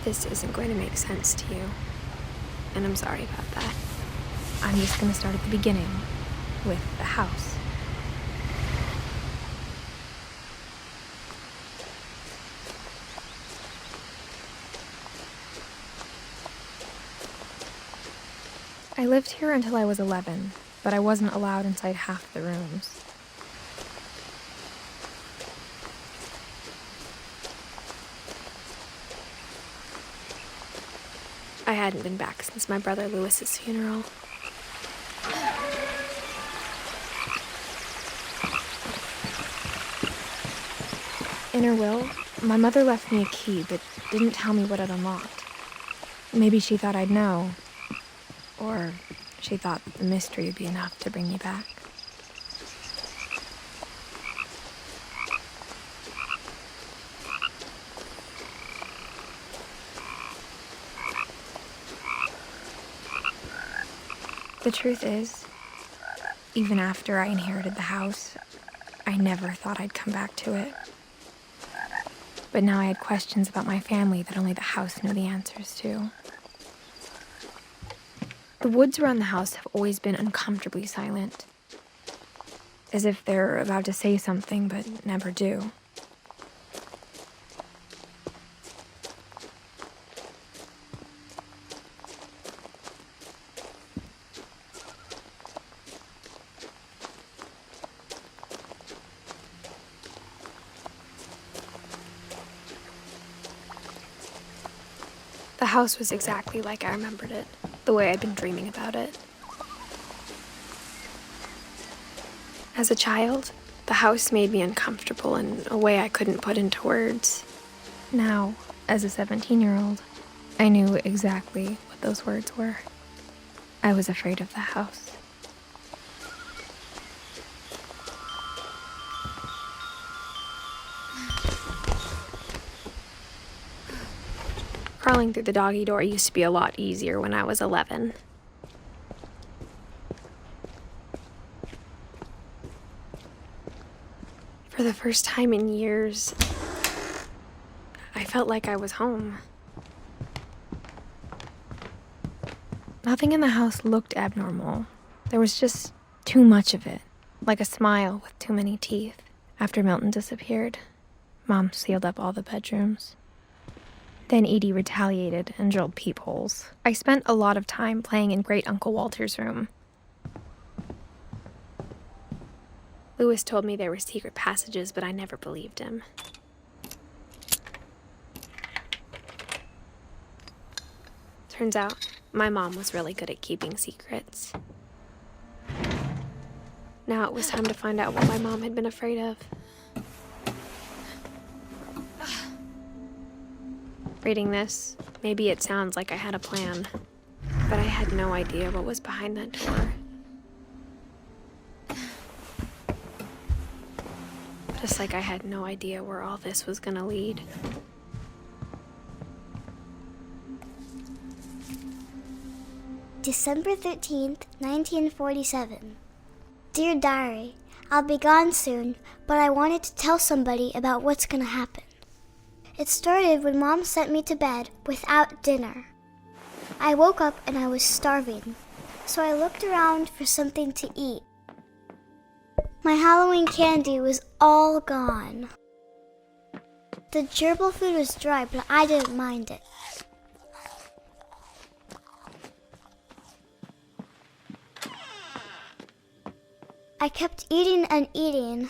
this isn't going to make sense to you, and I'm sorry about that. I'm just going to start at the beginning, with the house. I lived here until I was 11, but I wasn't allowed inside half the rooms. I hadn't been back since my brother Lewis's funeral. In her will, my mother left me a key, but didn't tell me what it unlocked. Maybe she thought I'd know. Or she thought the mystery would be enough to bring me back. The truth is, even after I inherited the house, I never thought I'd come back to it. But now I had questions about my family that only the house knew the answers to. The woods around the house have always been uncomfortably silent, as if they're about to say something but never do. The house was exactly like I remembered it, the way I'd been dreaming about it. As a child, the house made me uncomfortable in a way I couldn't put into words. Now, as a 17-year-old, I knew exactly what those words were. I was afraid of the house. Crawling through the doggy door used to be a lot easier when I was 11. For the first time in years, I felt like I was home. Nothing in the house looked abnormal. There was just too much of it, like a smile with too many teeth. After Milton disappeared, Mom sealed up all the bedrooms. Then Edie retaliated and drilled peepholes. I spent a lot of time playing in Great Uncle Walter's room. Lewis told me there were secret passages, but I never believed him. Turns out, my mom was really good at keeping secrets. Now it was time to find out what my mom had been afraid of. Reading this, maybe it sounds like I had a plan, but I had no idea what was behind that door. Just like I had no idea where all this was gonna lead. December 13th, 1947. Dear Diary, I'll be gone soon, but I wanted to tell somebody about what's gonna happen. It started when Mom sent me to bed without dinner. I woke up and I was starving, so I looked around for something to eat. My Halloween candy was all gone. The gerbil food was dry, but I didn't mind it. I kept eating and eating.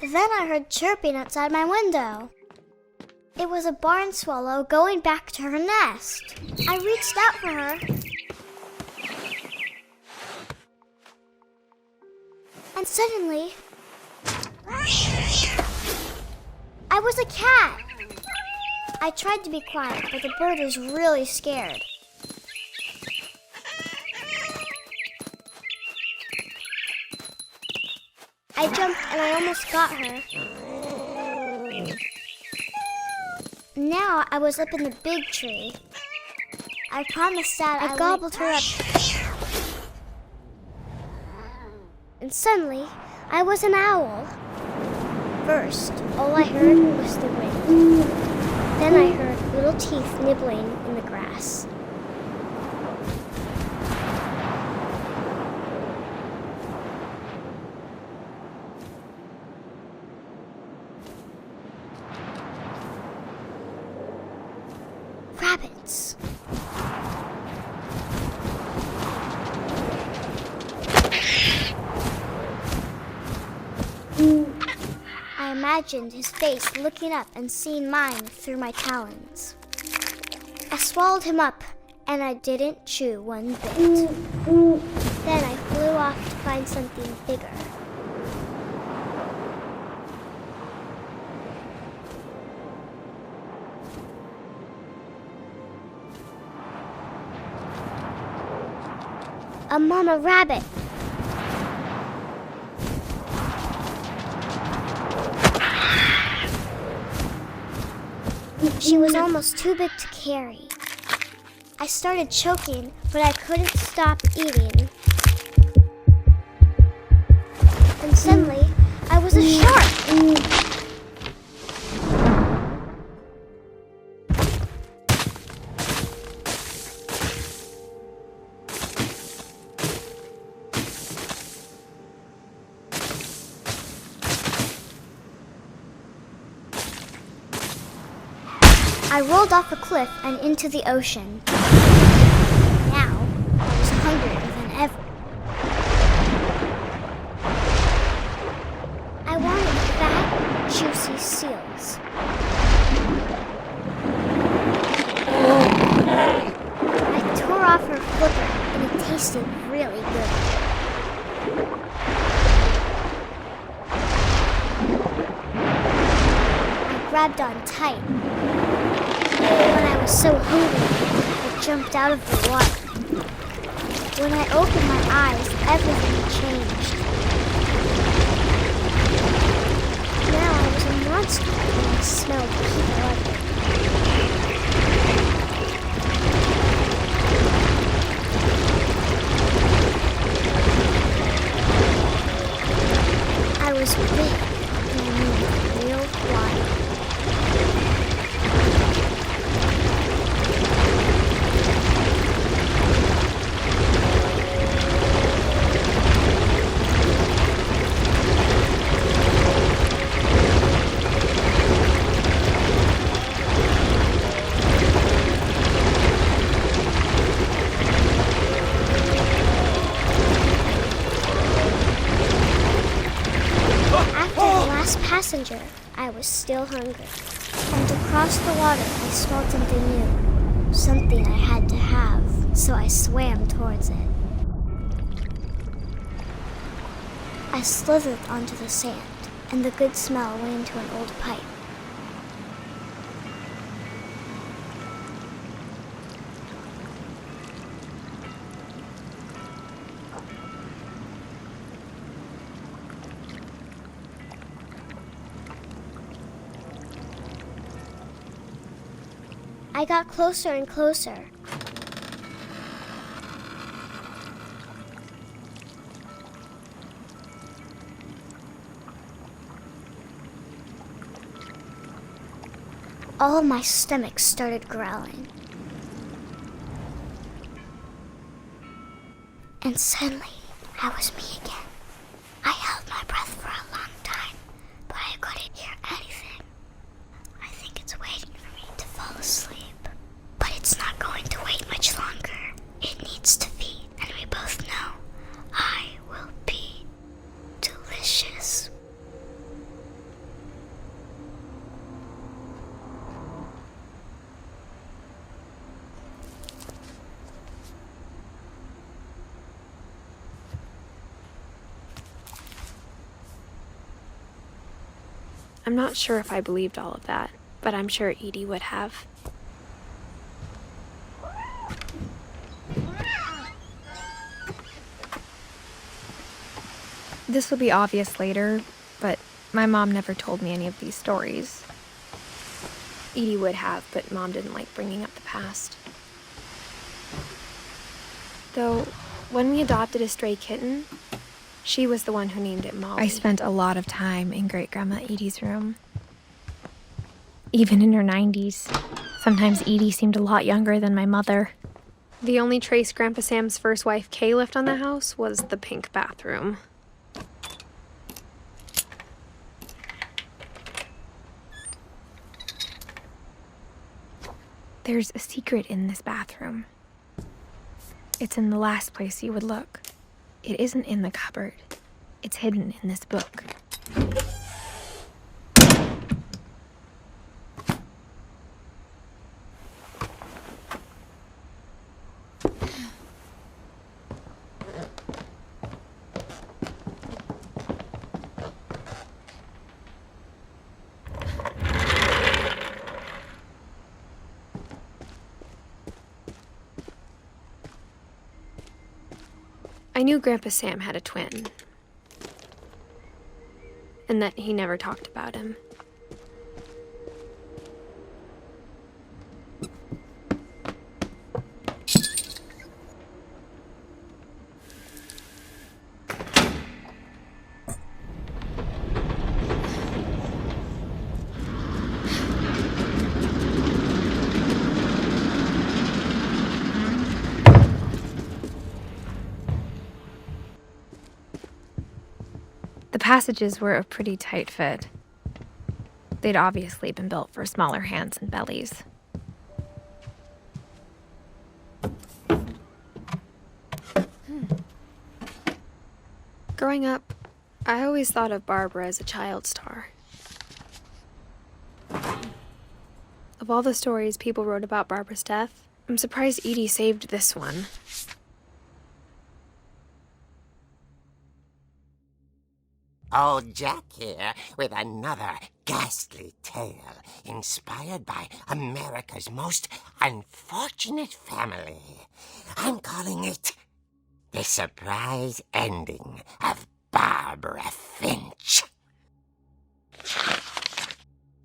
Then I heard chirping outside my window. It was a barn swallow going back to her nest. I reached out for her. And suddenly, I was a cat. I tried to be quiet, but the bird was really scared. I jumped and I almost got her. Now I was up in the big tree. I promised Dad I gobbled her up. And suddenly, I was an owl. First, all I heard was the wind. Then I heard little teeth nibbling in the grass. Rabbits. I imagined his face looking up and seeing mine through my talons. I swallowed him up, and I didn't chew one bit. Then I flew off to find something bigger. A mama rabbit. She was almost too big to carry. I started choking, but I couldn't stop eating. And suddenly, I was a shark. I rolled off a cliff and into the ocean. Now, I was hungrier than ever. I wanted fat, juicy seals. I tore off her flipper, and it tasted really good. I grabbed on tight. When I was so hungry, I jumped out of the water. When I opened my eyes, everything had changed. Now I was a monster, and I smelled pink blood. I was big, and I moved real wide. Passenger, I was still hungry. And across the water, I smelled something new. Something I had to have, so I swam towards it. I slithered onto the sand, and the good smell went into an old pipe. I got closer and closer. All of my stomach started growling. And suddenly, I was me again. I held my breath for a long time, but I couldn't hear anything. I think it's waiting for me to fall asleep. But it's not going to wait much longer. It needs to feed, and we both know I will be delicious. I'm not sure if I believed all of that, but I'm sure Edie would have. This will be obvious later, but my mom never told me any of these stories. Edie would have, but Mom didn't like bringing up the past. Though, when we adopted a stray kitten, She was the one who named it Molly. I spent a lot of time in Great-Grandma Edie's room. Even in her 90s. Sometimes Edie seemed a lot younger than my mother. The only trace Grandpa Sam's first wife, Kay, left on the house was the pink bathroom. There's a secret in this bathroom. It's in the last place you would look. It isn't in the cupboard. It's hidden in this book. I knew Grandpa Sam had a twin, and that he never talked about him. The passages were a pretty tight fit. They'd obviously been built for smaller hands and bellies. Growing up, I always thought of Barbara as a child star. Of all the stories people wrote about Barbara's death, I'm surprised Edie saved this one. Old Jack here with another ghastly tale inspired by America's most unfortunate family. I'm calling it The Surprise Ending of Barbara Finch.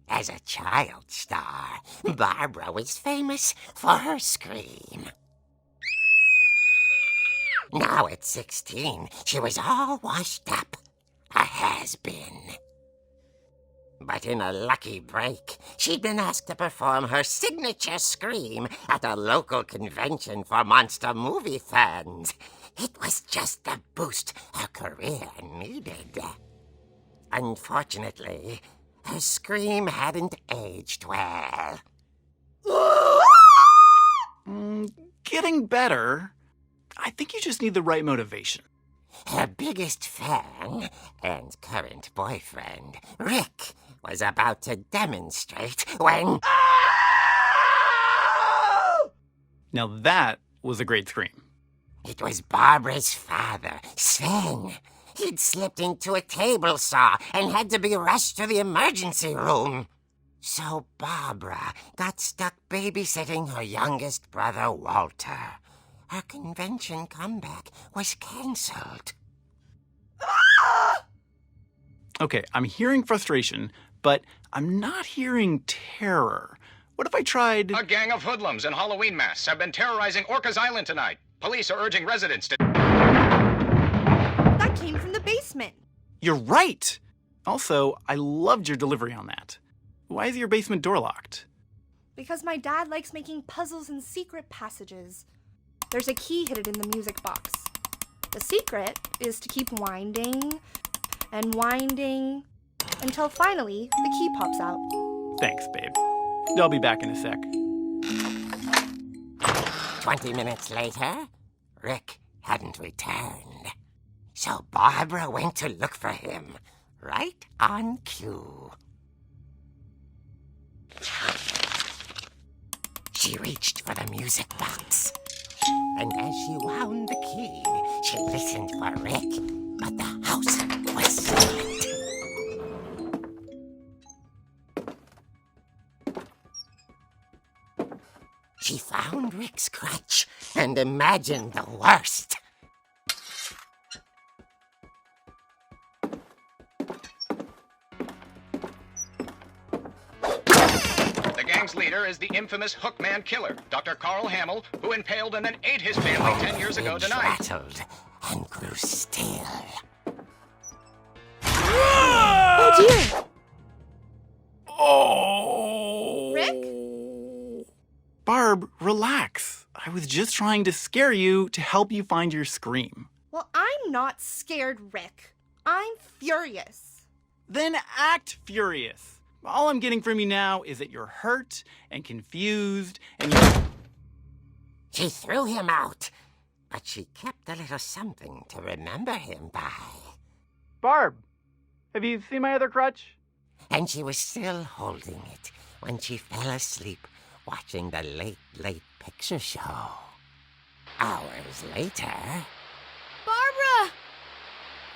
As a child star, Barbara was famous for her scream. Now at 16, she was all washed up. A has-been. But in a lucky break, she'd been asked to perform her signature scream at a local convention for monster movie fans. It was just the boost her career needed. Unfortunately, her scream hadn't aged well. Getting better. I think you just need the right motivation. Her biggest fan and current boyfriend, Rick, was about to demonstrate when... Now that was a great scream. It was Barbara's father, Sven. He'd slipped into a table saw and had to be rushed to the emergency room. So Barbara got stuck babysitting her youngest brother, Walter. Her convention comeback was cancelled. Okay, I'm hearing frustration, but I'm not hearing terror. What if I tried... A gang of hoodlums in Halloween masks have been terrorizing Orcas Island tonight. Police are urging residents to... That came from the basement. You're right! Also, I loved your delivery on that. Why is your basement door locked? Because my dad likes making puzzles and secret passages. There's a key hidden in the music box. The secret is to keep winding and winding until finally the key pops out. Thanks, babe. I'll be back in a sec. 20 minutes later, Rick hadn't returned. So Barbara went to look for him, right on cue. She reached for the music box. And as she wound the key, she listened for Rick, but the house was silent. She found Rick's crutch and imagined the worst. The gang's leader is the infamous Hookman killer, Dr. Carl Hamill, who impaled and then ate his family 10 years ago Finch tonight. rattled and grew still. dear! Oh! Rick? Barb, relax. I was just trying to scare you to help you find your scream. Well, I'm not scared, Rick. I'm furious. Then act furious. All I'm getting from you now is that you're hurt and confused and you... She threw him out, but she kept a little something to remember him by. Barb, have you seen my other crutch? And she was still holding it when she fell asleep watching the Late Late Picture Show. Hours later... Barbara!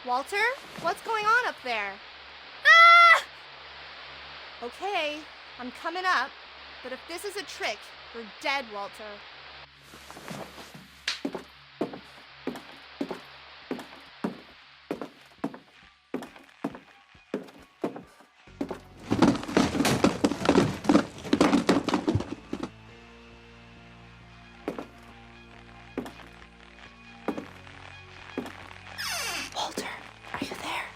Walter, what's going on up there? Ah! Okay, I'm coming up, but if this is a trick, you're dead, Walter. Walter, are you there?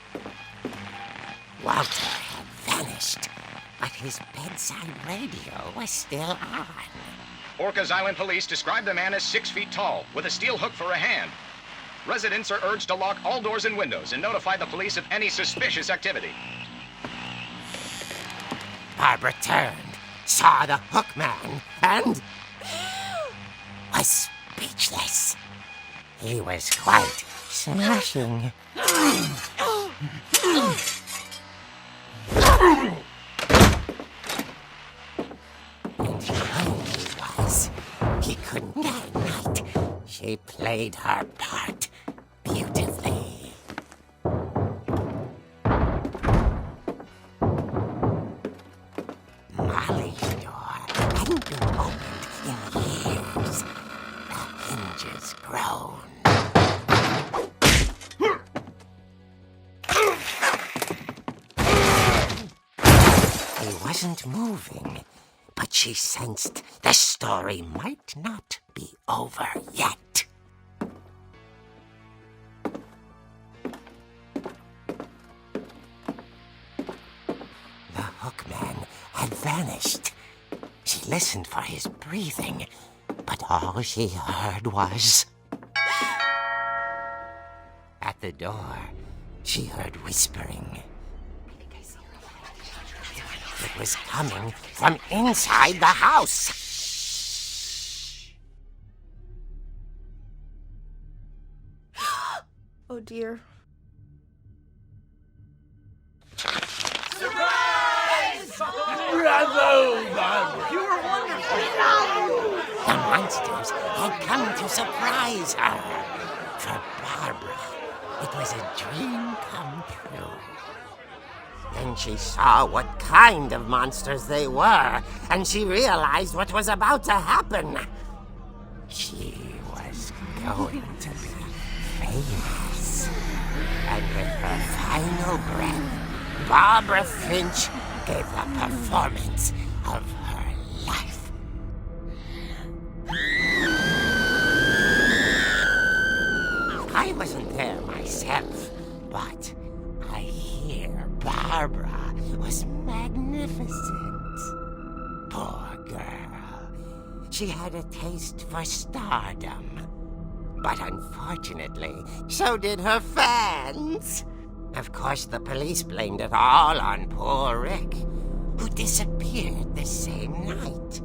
Walter had vanished, but his bedside radio was still on. Orcas Island police describe the man as 6 feet tall, with a steel hook for a hand. Residents are urged to lock all doors and windows and notify the police of any suspicious activity. Barbara turned, saw the hook man, and was speechless. He was quite smashing. And he was. He couldn't get a night. She played her part beautifully. Molly's door hadn't been opened in years. The hinges groaned. He wasn't moving, but she sensed the story might not be over yet. The hookman had vanished. She listened for his breathing, but all she heard was... At the door, she heard whispering. It was coming from inside the house. Oh dear. The monsters had come to surprise her. For Barbara, it was a dream come true. Then she saw what kind of monsters they were, and she realized what was about to happen. She was going to be famous. And with her final breath, Barbara Finch gave the performance of her life. I wasn't there myself, but I hear Barbara was magnificent. Poor girl. She had a taste for stardom. But unfortunately, so did her fans. Of course, the police blamed it all on poor Rick, who disappeared the same night.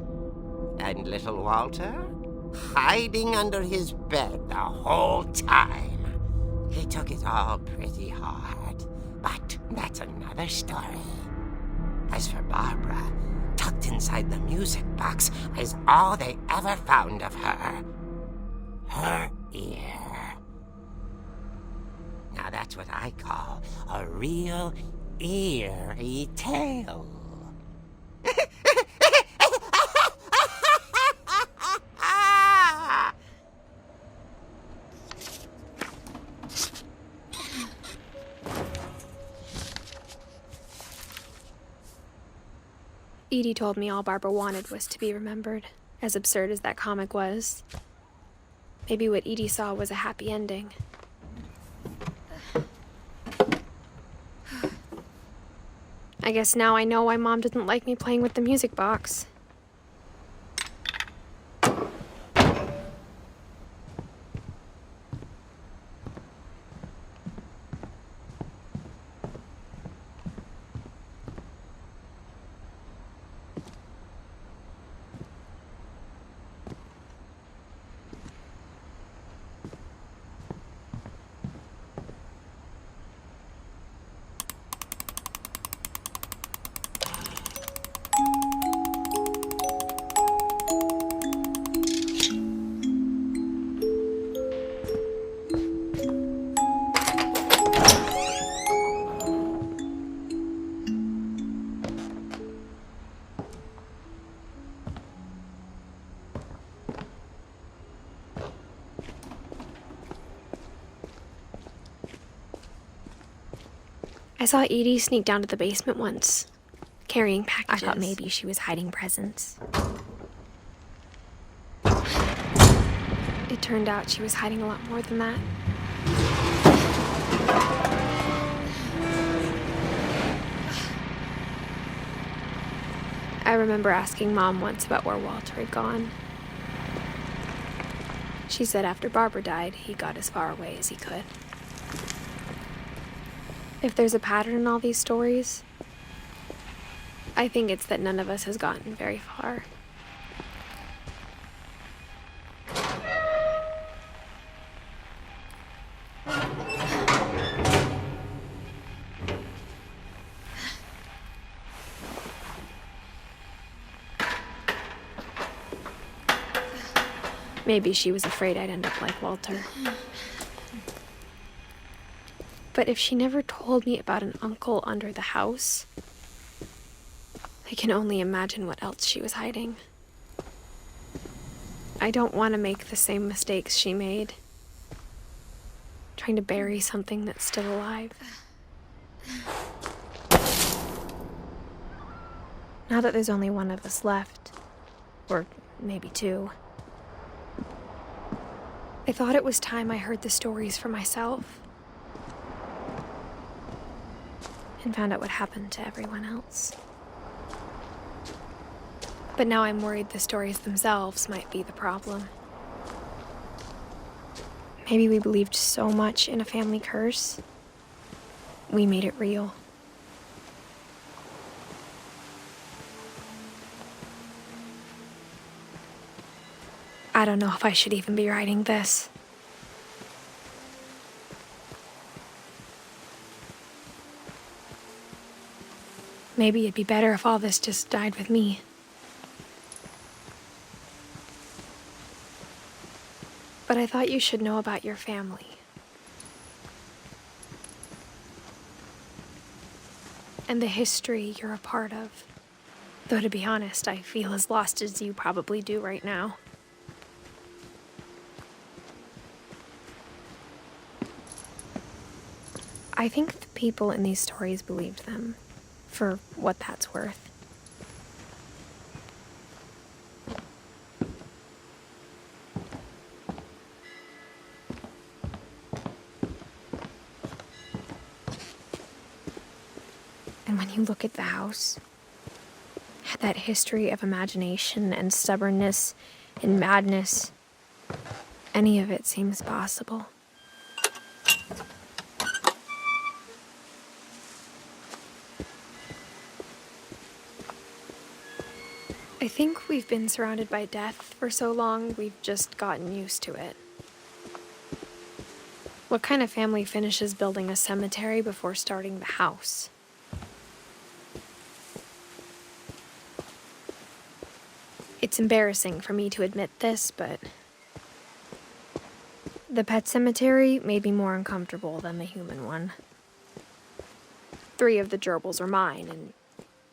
And little Walter? Hiding under his bed the whole time. He took it all pretty hard, but that's another story. As for Barbara, tucked inside the music box is all they ever found of her. Her ear. Now that's what I call a real eerie tale. Edie told me all Barbara wanted was to be remembered, as absurd as that comic was. Maybe what Edie saw was a happy ending. I guess now I know why Mom didn't like me playing with the music box. I saw Edie sneak down to the basement once, carrying packages. I thought maybe she was hiding presents. It turned out she was hiding a lot more than that. I remember asking Mom once about where Walter had gone. She said after Barbara died, he got as far away as he could. If there's a pattern in all these stories, I think it's that none of us has gotten very far. Maybe she was afraid I'd end up like Walter. But if she never told me about an uncle under the house, I can only imagine what else she was hiding. I don't want to make the same mistakes she made, trying to bury something that's still alive. Now that there's only one of us left, or maybe two, I thought it was time I heard the stories for myself and found out what happened to everyone else. But now I'm worried the stories themselves might be the problem. Maybe we believed so much in a family curse, we made it real. I don't know if I should even be writing this. Maybe it'd be better if all this just died with me. But I thought you should know about your family. And the history you're a part of. Though to be honest, I feel as lost as you probably do right now. I think the people in these stories believed them, for what that's worth. And when you look at the house, that history of imagination and stubbornness and madness, any of it seems possible. I think we've been surrounded by death for so long, we've just gotten used to it. What kind of family finishes building a cemetery before starting the house? It's embarrassing for me to admit this, but The pet cemetery made me more uncomfortable than the human one. 3 of the gerbils are mine, and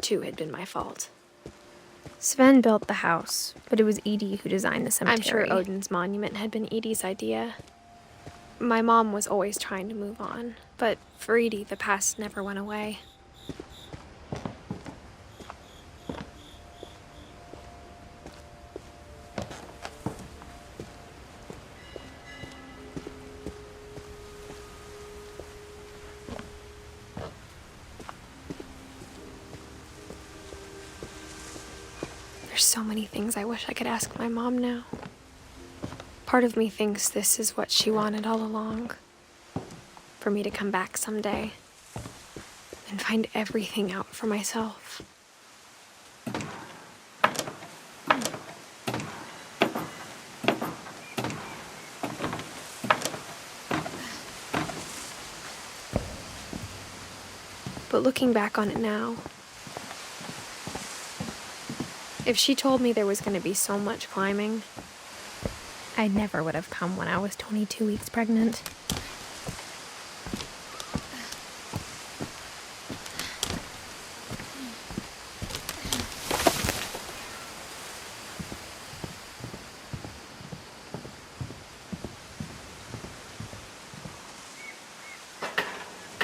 2 had been my fault. Sven built the house, but it was Edie who designed the cemetery. I'm sure Odin's monument had been Edie's idea. My mom was always trying to move on, but for Edie, the past never went away. There's so many things I wish I could ask my mom now. Part of me thinks this is what she wanted all along. For me to come back someday and find everything out for myself. But looking back on it now, if she told me there was going to be so much climbing, I never would have come when I was 22 weeks pregnant.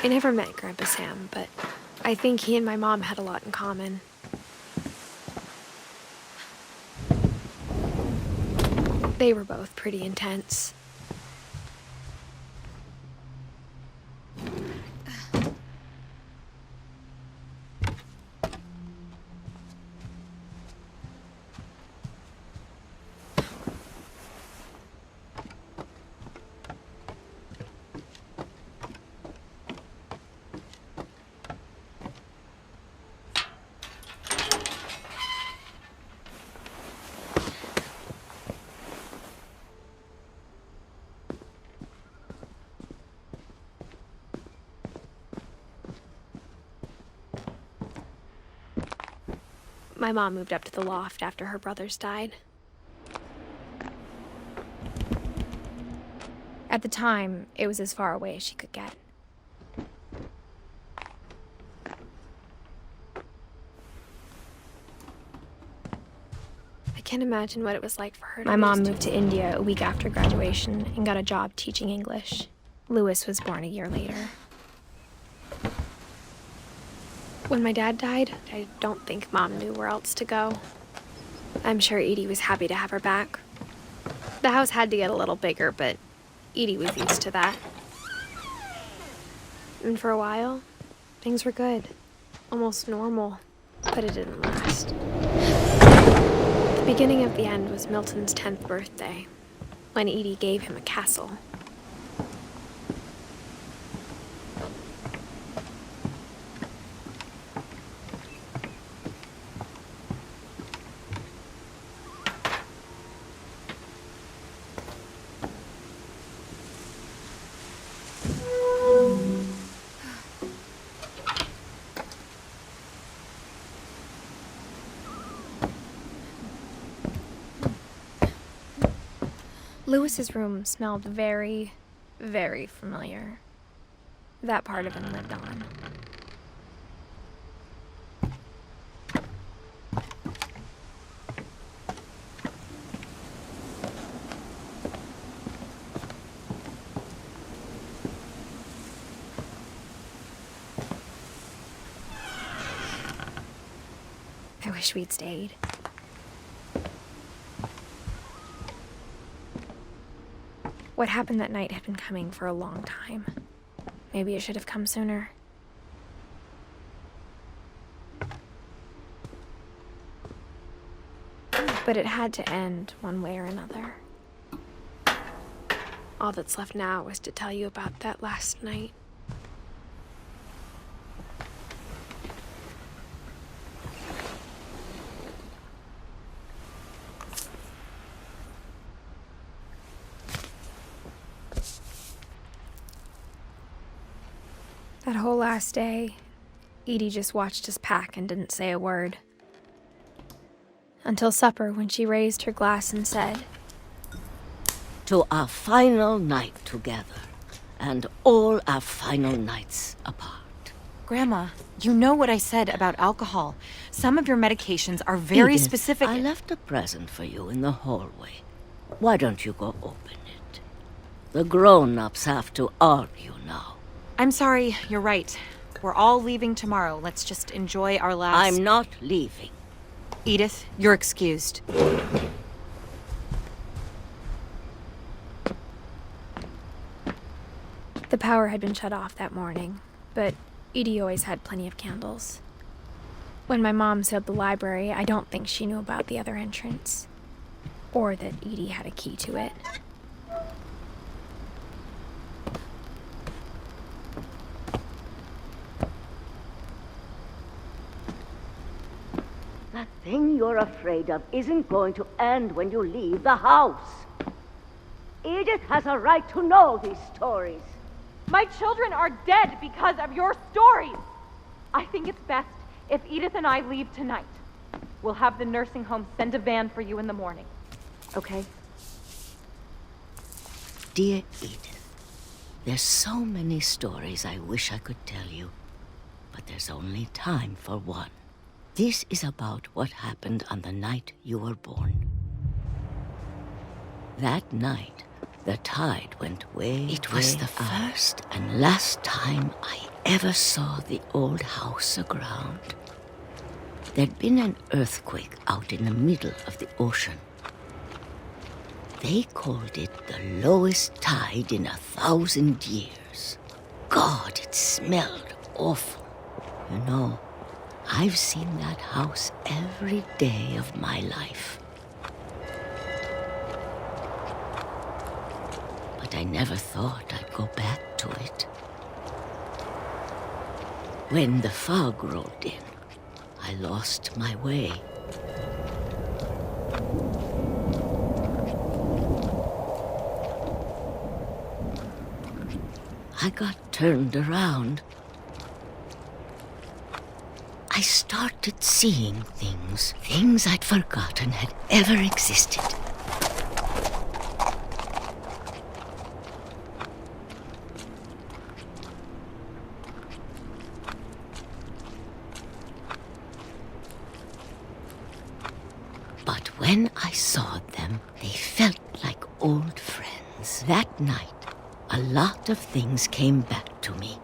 I never met Grandpa Sam, but I think he and my mom had a lot in common. They were both pretty intense. My mom moved up to the loft after her brothers died. At the time, it was as far away as she could get. I can't imagine what it was like for her to My mom lose moved to India a week after graduation and got a job teaching English. Louis was born a year later. When my dad died, I don't think Mom knew where else to go. I'm sure Edie was happy to have her back. The house had to get a little bigger, but Edie was used to that. And for a while, things were good. Almost normal, but it didn't last. The beginning of the end was Milton's 10th birthday, when Edie gave him a castle. Louis's room smelled very, very familiar. That part of him lived on. I wish we'd stayed. What happened that night had been coming for a long time. Maybe it should have come sooner. But it had to end one way or another. All that's left now is to tell you about that last night. That whole last day, Edie just watched us pack and didn't say a word. Until supper, when she raised her glass and said, "To our final night together, and all our final nights apart." Grandma, you know what I said about alcohol. Some of your medications are very Edith, specific. I left a present for you in the hallway. Why don't you go open it? The grown-ups have to argue now. I'm sorry, you're right. We're all leaving tomorrow. Let's just enjoy our last... I'm not leaving. Edith, you're excused. The power had been shut off that morning, but Edie always had plenty of candles. When my mom sealed the library, I don't think she knew about the other entrance. Or that Edie had a key to it. The thing you're afraid of isn't going to end when you leave the house. Edith has a right to know these stories. My children are dead because of your stories. I think it's best if Edith and I leave tonight. We'll have the nursing home send a van for you in the morning. Okay? Dear Edith, there's so many stories I wish I could tell you, but there's only time for one. This is about what happened on the night you were born. That night, the tide went way, It was the first and last time I ever saw the old house aground. There'd been an earthquake out in the middle of the ocean. They called it the lowest tide in 1,000 years. God, it smelled awful. You know, I've seen that house every day of my life. But I never thought I'd go back to it. When the fog rolled in, I lost my way. I got turned around. I started seeing things I'd forgotten had ever existed. But when I saw them, they felt like old friends. That night, a lot of things came back to me.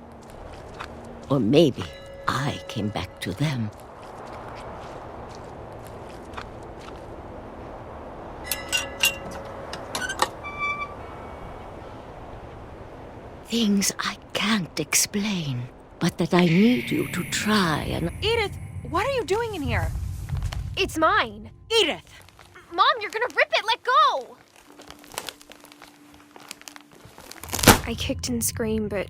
Or maybe I came back to them. Things I can't explain, but that I need you to try and... Edith, what are you doing in here? It's mine. Edith! Mom, you're gonna rip it! Let go! I kicked and screamed, but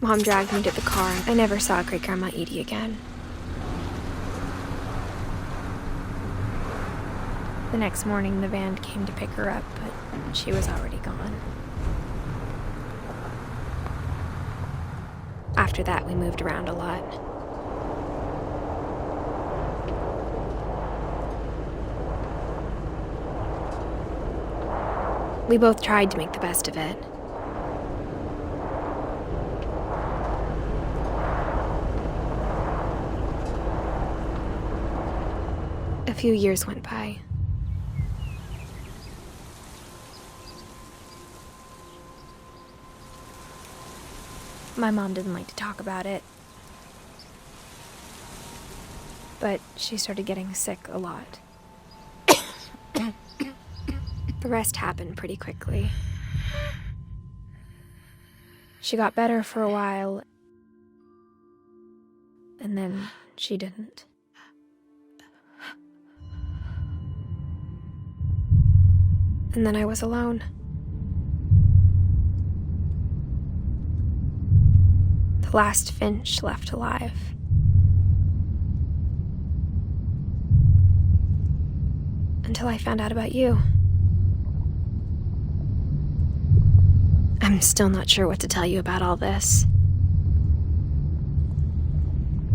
Mom dragged me to the car. I never saw Great-Grandma Edie again. The next morning, the van came to pick her up, but she was already gone. After that, we moved around a lot. We both tried to make the best of it. A few years went by. My mom didn't like to talk about it, but she started getting sick a lot. The rest happened pretty quickly. She got better for a while, and then she didn't. And then I was alone. The last Finch left alive. Until I found out about you. I'm still not sure what to tell you about all this.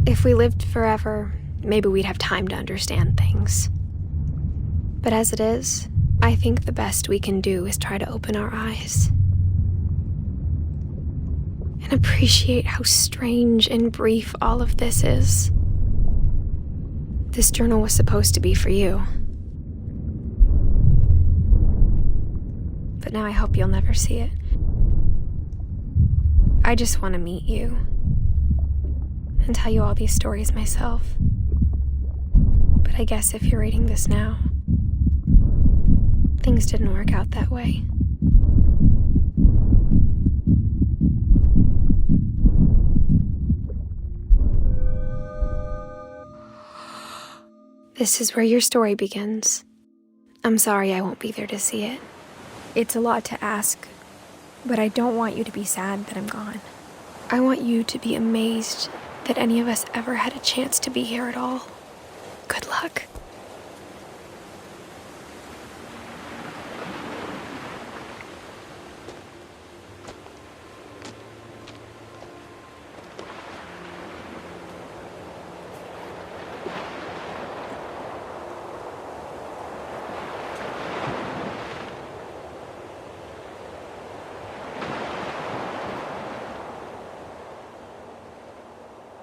If we lived forever, maybe we'd have time to understand things. But as it is, I think the best we can do is try to open our eyes. And appreciate how strange and brief all of this is. This journal was supposed to be for you. But now I hope you'll never see it. I just want to meet you and tell you all these stories myself. But I guess if you're reading this now, things didn't work out that way. This is where your story begins. I'm sorry I won't be there to see it. It's a lot to ask, but I don't want you to be sad that I'm gone. I want you to be amazed that any of us ever had a chance to be here at all. Good luck.